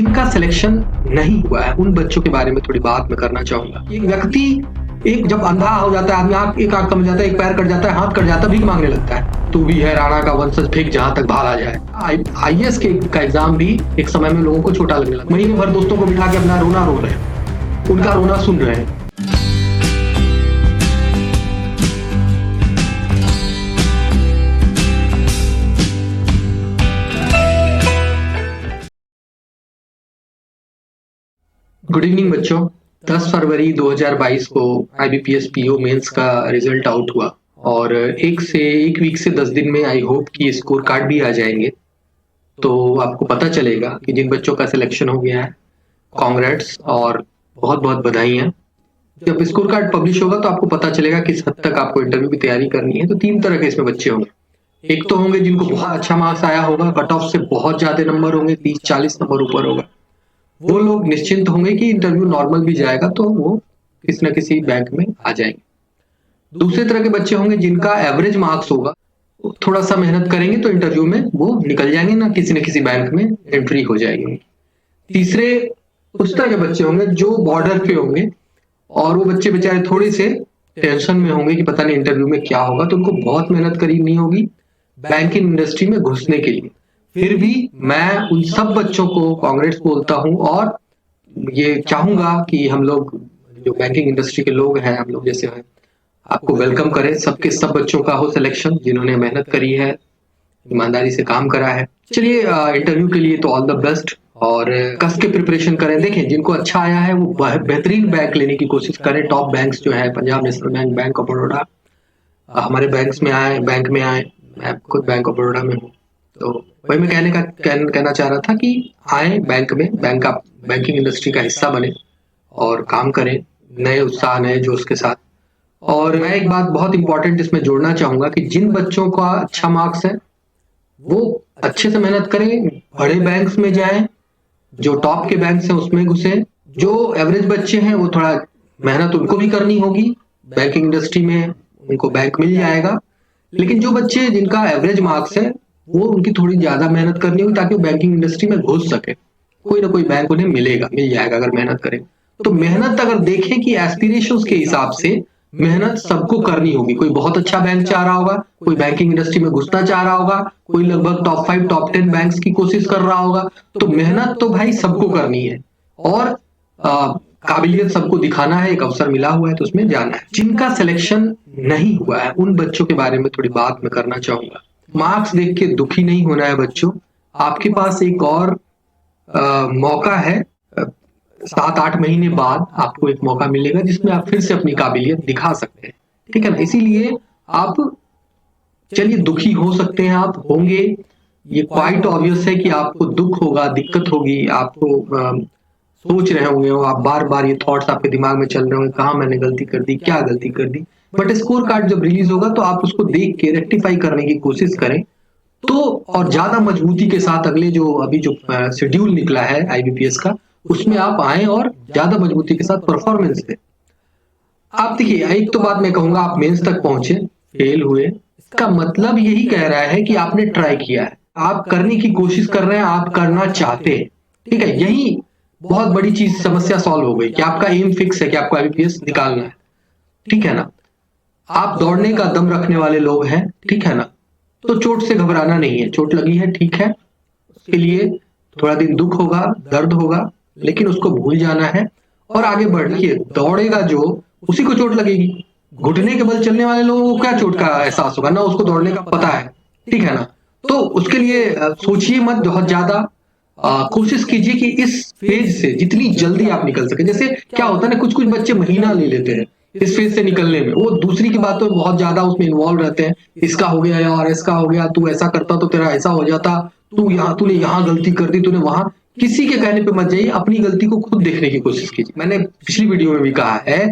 इनका सिलेक्शन नहीं हुआ है उन बच्चों के बारे में थोड़ी बात मैं करना चाहूंगा। एक व्यक्ति एक जब अंधा हो जाता है, आदमी एक आंख कम जाता है, एक पैर कट जाता है, हाथ कट जाता है, भीख मांगने लगता है। तू भी है राणा का वंशज, फेंक जहां तक भाला जाए। आईएएस का एग्जाम भी एक समय में लोगों को छोटा लगने लगा। महीने भर दोस्तों को बिठा के अपना रोना रो रहे हैं, उनका रोना सुन रहे हैं। गुड इवनिंग बच्चों। 10 फरवरी 2022 को आईबीपीएस पीओ मेंस का रिजल्ट आउट हुआ और एक वीक से 10 दिन में आई होप कि स्कोर कार्ड भी आ जाएंगे। तो आपको पता चलेगा कि जिन बच्चों का सिलेक्शन हो गया है, कांग्रेट्स और बहुत बहुत बधाइयां। जब स्कोर कार्ड पब्लिश होगा तो आपको पता चलेगा किस हद तक आपको इंटरव्यू की तैयारी करनी है। तो 3 तरह के इसमें बच्चे होंगे। एक तो होंगे जिनको बहुत अच्छा मार्क्स आया होगा, कट ऑफ से बहुत ज्यादा नंबर होंगे, 30-40 नंबर ऊपर होगा। वो लोग निश्चिंत होंगे कि इंटरव्यू नॉर्मल भी जाएगा तो वो किसी न किसी बैंक में आ जाएंगे। दूसरे तरह के बच्चे होंगे जिनका एवरेज मार्क्स होगा, थोड़ा सा मेहनत करेंगे तो इंटरव्यू में वो निकल जाएंगे, ना किसी न किसी बैंक में एंट्री हो जाएगी। तीसरे उस तरह के बच्चे होंगे जो बॉर्डर पे होंगे और वो बच्चे बेचारे थोड़े से टेंशन में होंगे कि पता नहीं इंटरव्यू में क्या होगा, तो उनको बहुत मेहनत करनी होगी बैंकिंग इंडस्ट्री में घुसने के लिए। फिर भी मैं उन सब बच्चों को कांग्रेस बोलता हूं और ये चाहूंगा कि हम लोग जो बैंकिंग इंडस्ट्री के लोग हैं, हम लोग जैसे हैं, आपको वेलकम करें। सबके सब बच्चों का हो सिलेक्शन जिन्होंने मेहनत करी है, ईमानदारी से काम करा है। चलिए इंटरव्यू के लिए तो ऑल द बेस्ट और कस के प्रिपरेशन करें। देखें जिनको अच्छा आया है वो बेहतरीन बैंक लेने की कोशिश करें। टॉप बैंक्स जो है Punjab national bank, bank of Baroda, हमारे बैंक में आए। मैं खुद बैंक ऑफ बड़ौदा में हूँ, तो वही मैं कहना चाह रहा था कि आए बैंक में, बैंकिंग इंडस्ट्री का हिस्सा बने और काम करें नए उत्साह, नए जोश के साथ। और मैं एक बात बहुत इंपॉर्टेंट इसमें जोड़ना चाहूंगा कि जिन बच्चों का अच्छा मार्क्स है वो अच्छे से मेहनत करें, बड़े बैंक्स में जाएं, जो टॉप के बैंक्स हैं उसमें घुसे। जो एवरेज बच्चे हैं वो थोड़ा मेहनत उनको भी करनी होगी, बैंकिंग इंडस्ट्री में उनको बैंक मिल जाएगा। लेकिन जो बच्चे जिनका एवरेज मार्क्स है वो उनकी थोड़ी ज्यादा मेहनत करनी होगी ताकि वो बैंकिंग इंडस्ट्री में घुस सके। कोई ना कोई बैंक उन्हें मिल जाएगा अगर मेहनत करें। तो मेहनत अगर देखें कि एस्पिरेशंस के हिसाब से मेहनत सबको करनी होगी। कोई बहुत अच्छा बैंक चाह रहा होगा, कोई बैंकिंग इंडस्ट्री में घुसना चाह रहा होगा, कोई लगभग टॉप 5 टॉप 10 बैंक्स की कोशिश कर रहा होगा। तो मेहनत तो भाई सबको करनी है और काबिलियत सबको दिखाना है। एक अवसर मिला हुआ है तो उसमें जाना है। जिनका सिलेक्शन नहीं हुआ है उन बच्चों के बारे में थोड़ी बात मैं करना चाहूंगा। मार्क्स देख के दुखी नहीं होना है बच्चों। आपके पास एक और मौका है। 7-8 महीने बाद आपको एक मौका मिलेगा जिसमें आप फिर से अपनी काबिलियत दिखा सकते हैं, ठीक है ना। इसीलिए आप चलिए दुखी हो सकते हैं, आप होंगे, ये क्वाइट ऑब्वियस है कि आपको दुख होगा, दिक्कत होगी, आपको सोच रहे होंगे, आप बार बार ये थॉट्स आपके दिमाग में चल रहे होंगे, कहाँ मैंने गलती कर दी, क्या गलती कर दी। बट स्कोर कार्ड जब रिलीज होगा तो आप उसको देख के रेक्टिफाई करने की कोशिश करें तो, और ज्यादा मजबूती के साथ अगले जो अभी जो शेड्यूल निकला है आईबीपीएस का, उसमें आप आए और ज्यादा मजबूती के साथ परफॉर्मेंस दें। आप देखिए, एक तो बात मैं कहूंगा, आप मेंस तक पहुंचे, फेल हुए, इसका मतलब यही कह रहा है कि आपने ट्राई किया है, आप करने की कोशिश कर रहे हैं, आप करना चाहते हैं, ठीक है। यही बहुत बड़ी चीज, समस्या सॉल्व हो गई कि आपका एम फिक्स है कि आपको आईबीपीएस निकालना है, ठीक है ना। आप दौड़ने का दम रखने वाले लोग हैं, ठीक है ना। तो चोट से घबराना नहीं है, चोट लगी है ठीक है, उसके लिए थोड़ा दिन दुख होगा, दर्द होगा, लेकिन उसको भूल जाना है और आगे बढ़िए। दौड़ेगा जो, उसी को चोट लगेगी। घुटने के बल चलने वाले लोगों को क्या चोट का एहसास होगा, ना उसको दौड़ने का पता है, ठीक है ना। तो उसके लिए सोचिए मत बहुत ज्यादा, कोशिश कीजिए कि इस फेज से जितनी जल्दी आप निकल सके। जैसे क्या होता है ना, कुछ बच्चे महीना ले लेते हैं इस फेज से निकलने में, वो दूसरी की बातों में बहुत ज्यादा उसमें इन्वॉल्व रहते हैं। इसका हो गया यार, इसका हो गया, तू ऐसा करता तो तेरा ऐसा हो जाता, तूने यहाँ गलती कर दी, तूने वहां। किसी के कहने पे मत जाइए, अपनी गलती को खुद देखने की कोशिश कीजिए। मैंने पिछली वीडियो में भी कहा है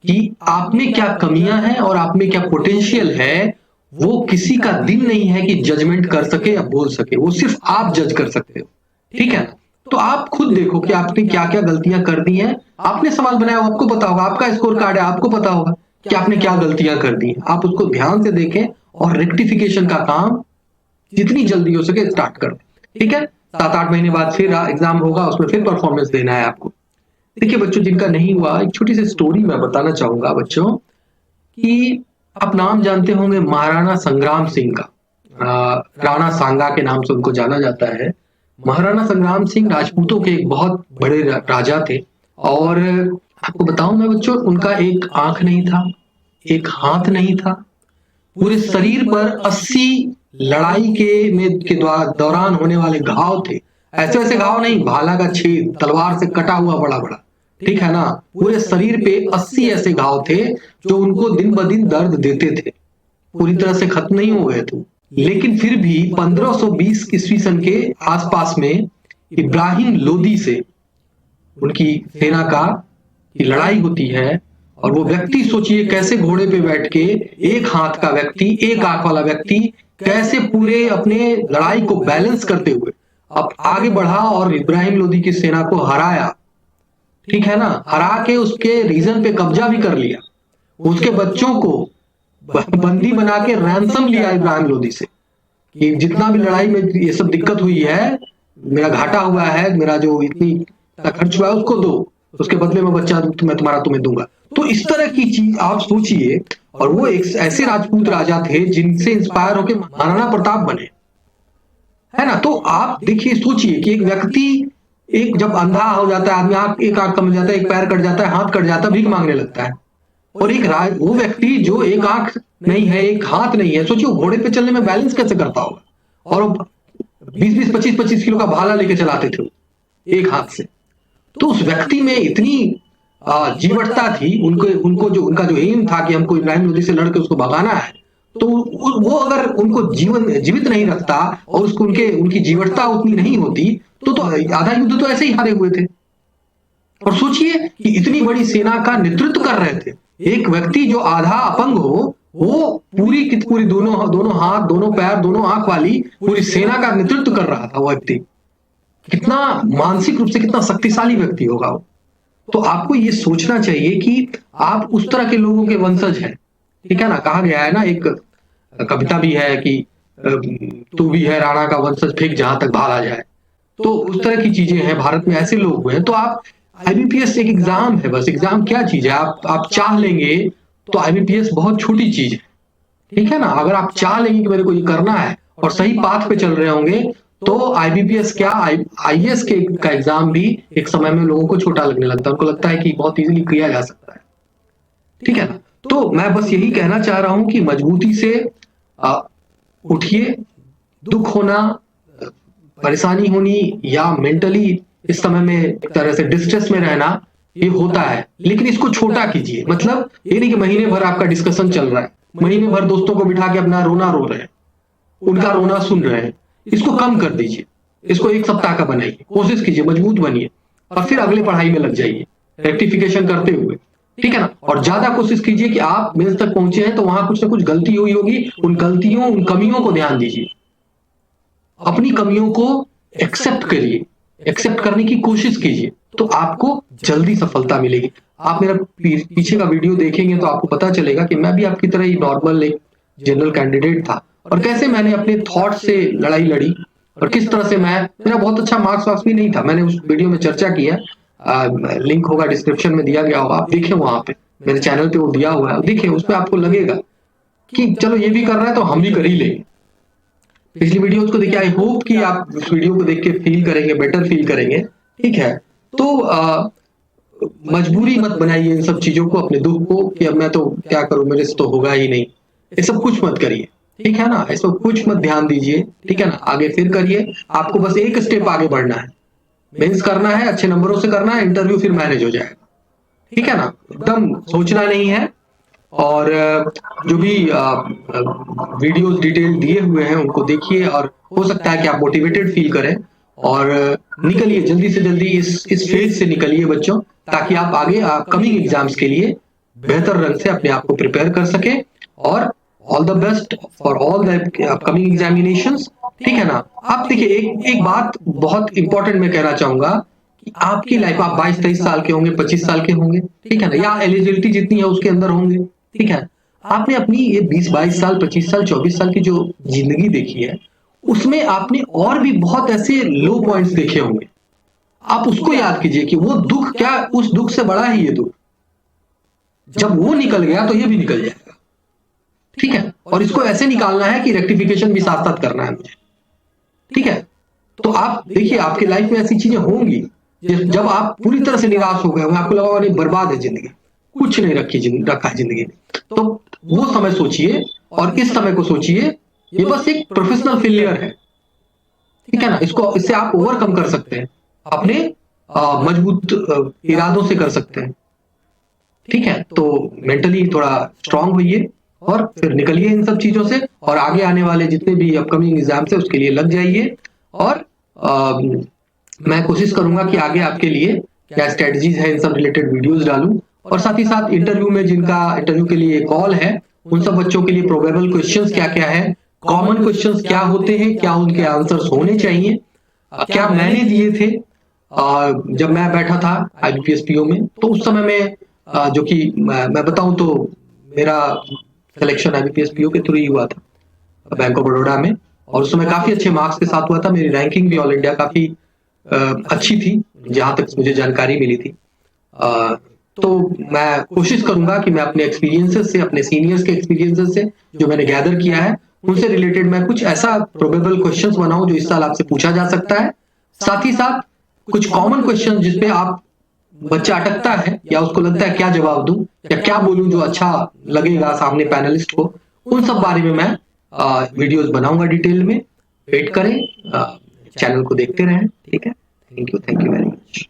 कि आप में क्या कमियां हैं और आप में क्या पोटेंशियल है, वो किसी का दिन नहीं है कि जजमेंट कर सके या बोल सके, वो सिर्फ आप जज कर सकते हो, ठीक है ना। तो आप खुद देखो कि आपने क्या क्या गलतियां कर दी हैं। आपने सवाल बनाया, आपको पता होगा, आपका स्कोर कार्ड है, आपको पता होगा कि आपने क्या गलतियां कर दी। आप उसको ध्यान से देखें और रेक्टिफिकेशन का काम जितनी जल्दी हो सके स्टार्ट कर, ठीक है। 7-8 महीने बाद फिर एग्जाम होगा, उसमें फिर परफॉर्मेंस देना है आपको। देखिए बच्चों, जिनका नहीं हुआ, एक छोटी सी स्टोरी मैं बताना चाहूंगा बच्चों कि आप नाम जानते होंगे महाराणा संग्राम सिंह का। राणा सांगा के नाम से उनको जाना जाता है। महाराणा संग्राम सिंह राजपूतों के एक बहुत बड़े राजा थे। और आपको बताऊं मैं बच्चों, उनका एक आंख नहीं था, एक हाथ नहीं था, पूरे शरीर पर 80 लड़ाई के दौरान होने वाले घाव थे। ऐसे वैसे घाव नहीं, भाला का छेद, तलवार से कटा हुआ बड़ा बड़ा, ठीक है ना। पूरे शरीर पे 80 ऐसे घाव थे जो उनको दिन ब दिन दर्द देते थे, पूरी तरह से खत्म नहीं हो गए थे। लेकिन फिर भी 1520 ईस्वी सन के आसपास में इब्राहिम लोदी से उनकी सेना का की लड़ाई होती है। और वो व्यक्ति, सोचिए कैसे घोड़े पे बैठ के, एक हाथ का व्यक्ति, एक आंख वाला व्यक्ति, कैसे पूरे अपने लड़ाई को बैलेंस करते हुए अब आगे बढ़ा और इब्राहिम लोदी की सेना को हराया, ठीक है ना। हरा के उसके रीजन पे कब्जा भी कर लिया, उसके बच्चों को बंदी बना के रैंसम लिया इब्राहिम लोदी से कि जितना भी लड़ाई में ये सब दिक्कत हुई है, मेरा घाटा हुआ है, मेरा जो इतनी खर्च हुआ है उसको दो, उसके बदले में बच्चा मैं तुम्हें दूंगा। तो इस तरह की चीज आप सोचिए। और वो एक ऐसे राजपूत राजा थे जिनसे इंस्पायर होकर महाराणा प्रताप बने, है ना। तो आप देखिए, सोचिए कि एक व्यक्ति, एक जब अंधा हो जाता है आदमी, एक आंख कम जाता है, एक पैर कट जाता है, हाथ कट जाता है, भीख मांगने लगता है। और वो व्यक्ति जो एक आंख नहीं है, एक हाथ नहीं है, सोचिए घोड़े पे चलने में बैलेंस कैसे करता होगा। और 20-20, 25-25 किलो का भाला लेके चलाते थे एक हाथ से। तो उस व्यक्ति में इतनी जीवटता थी, उनको जो उनका जो एम था कि हमको इब्राहिम लोदी से लड़के उसको भगाना है, तो वो अगर उनको जीवित नहीं रखता और उसको उनकी जीवटता उतनी नहीं होती तो आधा युद्ध तो ऐसे ही हारे हुए थे। और सोचिए कि इतनी बड़ी सेना का नेतृत्व कर रहे थे एक व्यक्ति जो आधा अपंग हो, वो पूरी की पूरी दोनों हाथ, दोनों पैर, दोनों आंख वाली पूरी सेना का नेतृत्व कर रहा था। वो व्यक्ति कितना मानसिक रूप से कितना शक्तिशाली व्यक्ति होगा वो। तो आपको ये सोचना चाहिए कि आप उस तरह के लोगों के वंशज हैं, ठीक है ना। कहा गया है ना, एक कविता भी है कि तू भी है राणा का वंशज, फेंक जहां तक भाला जाए। तो उस तरह की चीजें हैं, भारत में ऐसे लोग हुए हैं। तो आप आईबीपीएस एक एग्जाम है, बस एग्जाम क्या चीज है, आप चाह लेंगे तो आईबीपीएस बहुत छोटी चीज है, ठीक है ना। अगर आप चाह लेंगे कि मेरे को ये करना है और सही पाथ पे चल रहे होंगे, तो आईबीपीएस क्या, आईएएस का एग्जाम भी एक समय में लोगों को छोटा लगने लगता है, उनको लगता है कि बहुत इजीली किया जा सकता है, ठीक है ना। तो मैं बस यही कहना चाह रहा हूं कि मजबूती से उठिए। दुख होना, परेशानी होनी या मेंटली इस समय में एक तरह से डिस्ट्रेस में रहना, ये होता है, लेकिन इसको छोटा कीजिए। मतलब ये नहीं कि महीने भर आपका डिस्कशन चल रहा है, महीने भर दोस्तों को बिठा के अपना रोना रो रहे हैं, उनका रोना सुन रहे हैं। इसको कम कर दीजिए, इसको 1 सप्ताह का बनाइए, कोशिश कीजिए, मजबूत बनिए और फिर अगले पढ़ाई में लग जाइए रेक्टिफिकेशन करते हुए, ठीक है ना। और ज्यादा कोशिश कीजिए कि आप मेंस तक पहुंचे हैं तो वहां कुछ ना कुछ गलती हुई होगी, उन गलतियों, उन कमियों को ध्यान दीजिए, अपनी कमियों को एक्सेप्ट करिए, एक्सेप्ट करने की कोशिश कीजिए, तो आपको जल्दी सफलता मिलेगी। आप मेरा पीछे का वीडियो देखेंगे तो आपको पता चलेगा कि मैं भी आपकी तरह ही नॉर्मल एक जनरल कैंडिडेट था, और कैसे मैंने अपने थॉट से लड़ाई लड़ी और किस तरह से मेरा बहुत अच्छा मार्क्स वार्क्स भी नहीं था। मैंने उस वीडियो में चर्चा की है, लिंक होगा डिस्क्रिप्शन में दिया गया होगा, आप देखें, वहां पे मेरे चैनल पे वो दिया हुआ है, देखिए उसमें आपको लगेगा कि चलो ये भी कर रहा है तो हम भी कर ही लेंगे। पिछली वीडियोस को देखिए, आई होप कि आप इस वीडियो को देख के फील करेंगे, बेटर फील करेंगे, ठीक है। तो मजबूरी मत बनाइए इन सब चीजों को, अपने दुख को कि अब मैं तो क्या करूं, मेरे से तो होगा ही नहीं, ये सब कुछ मत करिए, ठीक है ना। इसमें कुछ मत ध्यान दीजिए, ठीक है ना। आगे फिर करिए, आपको बस एक स्टेप आगे बढ़ना है, मेंस करना है, अच्छे नंबरों से करना है, इंटरव्यू फिर मैनेज हो जाएगा, ठीक है ना। एकदम सोचना नहीं है। और जो भी वीडियोस डिटेल दिए हुए हैं उनको देखिए, और हो सकता है कि आप मोटिवेटेड फील करें और निकलिए जल्दी से जल्दी इस फेज से निकलिए बच्चों, ताकि आप आगे अपकमिंग एग्जाम्स के लिए बेहतर रंग से अपने आप को प्रिपेयर कर सके। और all the best for all the upcoming examinations, ठीक है ना। आप देखिए, एक बात बहुत इंपॉर्टेंट मैं कहना चाहूंगा कि आपकी लाइफ, आप 22-23 साल के होंगे, 25 साल के होंगे, ठीक है ना, या एलिजिबिलिटी जितनी है उसके अंदर होंगे, ठीक है। आपने अपनी ये 20-22 साल, 25 साल, 24 साल की जो जिंदगी देखी है, उसमें आपने और भी बहुत ऐसे लो पॉइंट्स देखे होंगे। आप उसको याद कीजिए कि वो दुख क्या, उस दुख से बड़ा है ये दुख। जब वो निकल गया तो ये भी निकल जाएगा। ठीक है, और इसको ऐसे निकालना है कि रेक्टिफिकेशन भी साथ साथ करना है मुझे। ठीक है, तो आप देखिए आपकी लाइफ में ऐसी चीजें होंगी जब आप पूरी तरह से निराश हो गए, आपको लगा नहीं बर्बाद है जिंदगी, कुछ नहीं रखा है जिंदगी में, तो वो समय सोचिए और इस समय को सोचिए, ये बस एक प्रोफेशनल फेलियर है। ठीक है ना, इसको इससे आप ओवरकम कर सकते हैं, अपने मजबूत इरादों से कर सकते हैं। ठीक है, तो मेंटली थोड़ा स्ट्रांग होइए और फिर निकलिए इन सब चीजों से, और आगे आने वाले जितने भी अपकमिंग एग्जाम्स है उसके लिए लग जाइए। और मैं कोशिश करूंगा कि आगे आपके लिए क्या स्ट्रेटजीज है इन सब रिलेटेड वीडियोस डालूं, और साथ ही साथ इंटरव्यू में जिनका इंटरव्यू के लिए कॉल है उन सब बच्चों के लिए प्रोबेबल क्वेश्चंस क्या क्या है, कॉमन क्वेश्चंस क्या होते हैं, क्या उनके आंसर्स होने चाहिए, क्या मैंने दिए थे जब मैं बैठा था आईबीपीएस पीओ में। तो उस समय में जो कि मैं बताऊं तो मेरा सिलेक्शन आईबीपीएस पीओ के थ्रू ही हुआ था बैंक ऑफ बड़ौदा में, और उस समय काफी अच्छे मार्क्स के साथ हुआ था। मेरी रैंकिंग भी ऑल इंडिया काफी अच्छी थी जहां तक मुझे जानकारी मिली थी। तो मैं कोशिश करूंगा कि मैं अपने एक्सपीरियंसेस से, अपने सीनियर्स के एक्सपीरियंसेस से जो मैंने गैदर किया है उनसे रिलेटेड मैं कुछ ऐसा प्रोबेबल क्वेश्चंस बनाऊं जो इस साल आपसे पूछा जा सकता है। साथ ही साथ कुछ कॉमन क्वेश्चन जिसपे आप बच्चा अटकता है या उसको लगता है क्या जवाब दूं या क्या बोलूं जो अच्छा लगेगा सामने पैनलिस्ट को, उन सब बारे में मैं वीडियोस बनाऊंगा डिटेल में। वेट करें, चैनल को देखते रहें। ठीक है, थैंक यू वेरी मच।